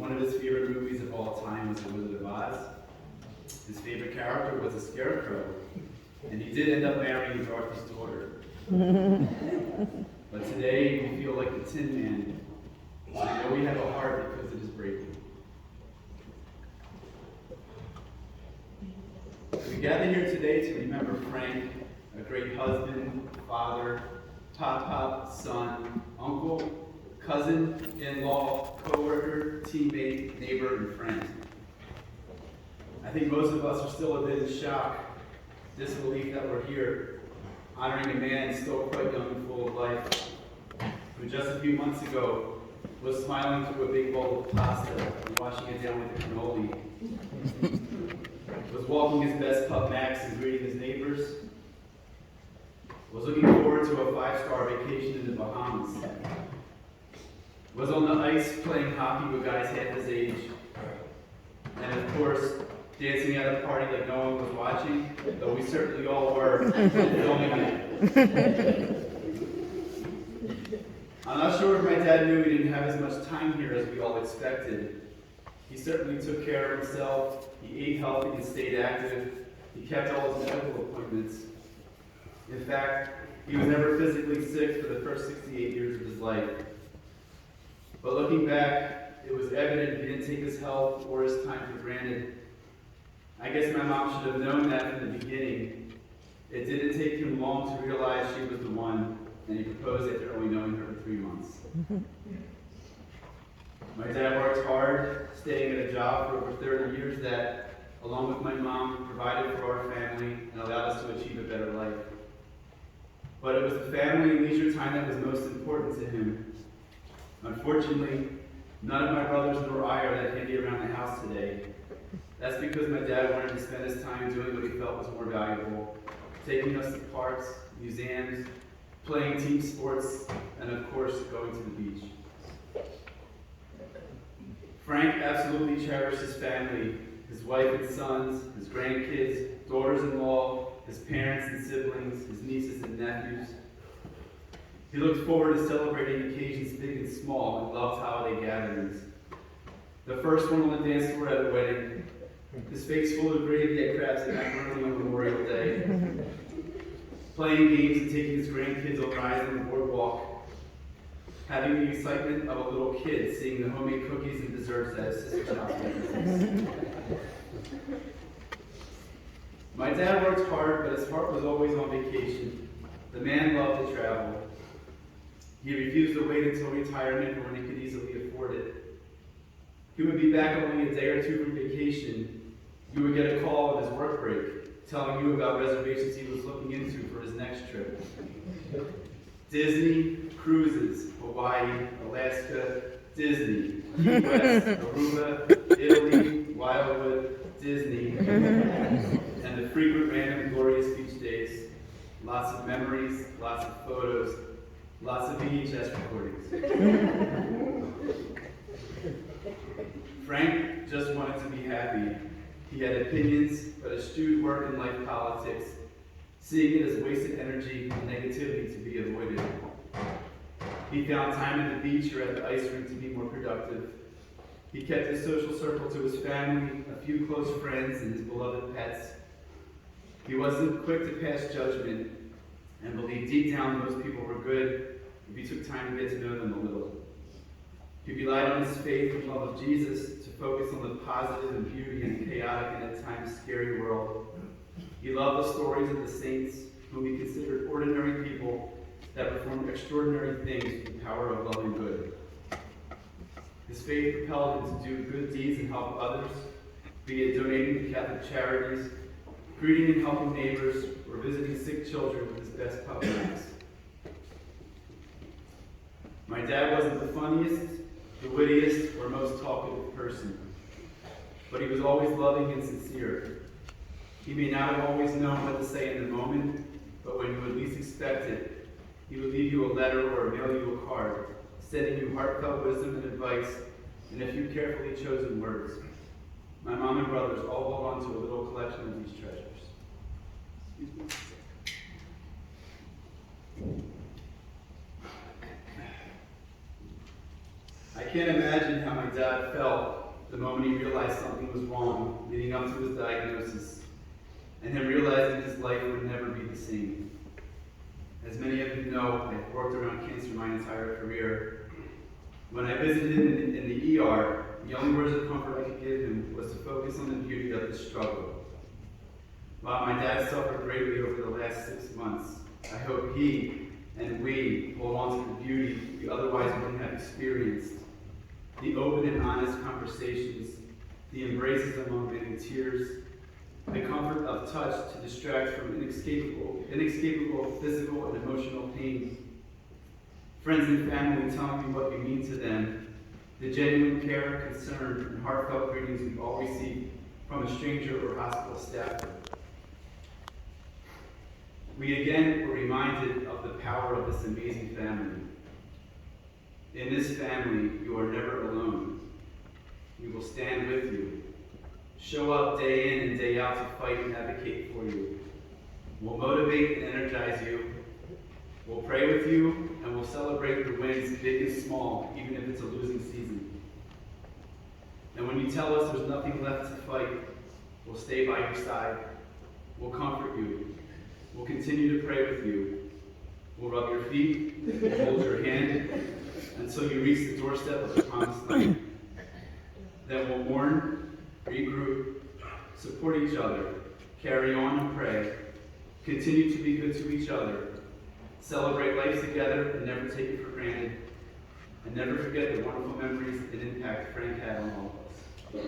One of his favorite movies of all time was The Wizard of Oz. His favorite character was a scarecrow, and he did end up marrying Dorothy's daughter. But today we feel like the Tin Man. We know we have a heart because of his breaking. We gather here today to remember Frank, a great husband, father, pop, son, uncle, cousin, in-law, co-worker, teammate, neighbor, and friend. I think most of us are still a bit in shock, disbelief that we're here, honoring a man still quite young and full of life, who just a few months ago was smiling through a big bowl of pasta and washing it down with a cannoli, was walking his best pup Max and greeting his neighbors, was looking forward to a 5-star vacation in the Bahamas, was on the ice playing hockey with guys half his age, and of course, dancing at a party like no one was watching, though we certainly all were, filming it. I'm not sure if my dad knew he didn't have as much time here as we all expected. He certainly took care of himself, he ate healthy and stayed active, he kept all his medical appointments. In fact, he was never physically sick for the first 68 years of his life. But looking back, it was evident he didn't take his health or his time for granted. I guess my mom should have known that from the beginning. It didn't take him long to realize she was the one, and he proposed after only knowing her for 3 months. My dad worked hard, staying at a job for over 30 years that, along with my mom, provided for our family and allowed us to achieve a better life. But it was the family and leisure time that was most important to him. Unfortunately, none of my brothers nor I are that handy around the house today. That's because my dad wanted to spend his time doing what he felt was more valuable, taking us to parks, museums, playing team sports, and of course, going to the beach. Frank absolutely cherished his family, his wife and sons, his grandkids, daughters-in-law, his parents and siblings, his nieces and nephews. He looked forward to celebrating occasions big and small and loved holiday gatherings. The first one on the dance floor at a wedding, his face full of gravy at crabs and macaroni on Memorial Day, playing games and taking his grandkids on rides on the boardwalk, having the excitement of a little kid seeing the homemade cookies and desserts at his sister's house. My dad worked hard, but his heart was always on vacation. The man loved to travel. He refused to wait until retirement or when he could easily afford it. He would be back only a day or two from vacation. You would get a call on his work break, telling you about reservations he was looking into for his next trip. Disney, cruises, Hawaii, Alaska, Disney, Key West, Aruba, Italy, Wildwood, Disney, and the frequent random glorious beach days. Lots of memories, lots of photos, lots of VHS recordings. Frank just wanted to be happy. He had opinions, but eschewed work and life politics, seeing it as wasted energy and negativity to be avoided. He found time at the beach or at the ice rink to be more productive. He kept his social circle to his family, a few close friends, and his beloved pets. He wasn't quick to pass judgment and believed deep down most people were good if he took time to get to know them a little. He relied on his faith and love of Jesus to focus on the positive and beauty in a chaotic and at times scary world. He loved the stories of the saints, whom he considered ordinary people that performed extraordinary things with the power of love and good. His faith propelled him to do good deeds and help others, be it donating to Catholic charities, greeting and helping neighbors, or visiting sick children with his best pup Max. My dad wasn't the funniest, the wittiest, or most talkative person, but he was always loving and sincere. He may not have always known what to say in the moment, but when you would least expect it, he would leave you a letter or mail you a card, sending you heartfelt wisdom and advice in a few carefully chosen words. My mom and brothers all hold on to a little collection of these treasures. Excuse me. I can't imagine how my dad felt the moment he realized something was wrong leading up to his diagnosis, and him realizing his life would never be the same. As many of you know, I've worked around cancer my entire career. When I visited him in the ER, the only words of comfort I could give him was to focus on the beauty of the struggle. While my dad suffered greatly over the last 6 months, I hope he and we hold on to the beauty we otherwise wouldn't have experienced. The open and honest conversations, the embraces among many tears, the comfort of touch to distract from inescapable physical and emotional pain. Friends and family telling me what we mean to them, the genuine care, concern, and heartfelt greetings we all receive from a stranger or hospital staffer. We again were reminded of the power of this amazing family. In this family, you are never alone. We will stand with you. Show up day in and day out to fight and advocate for you. We'll motivate and energize you. We'll pray with you, and we'll celebrate your wins, big and small, even if it's a losing season. And when you tell us there's nothing left to fight, we'll stay by your side. We'll comfort you. We'll continue to pray with you. We'll rub your feet, we'll hold your hand until you reach the doorstep of the promised land. Then we'll mourn, regroup, support each other, carry on and pray, continue to be good to each other, celebrate life together and never take it for granted, and never forget the wonderful memories and impact Frank had on all of us.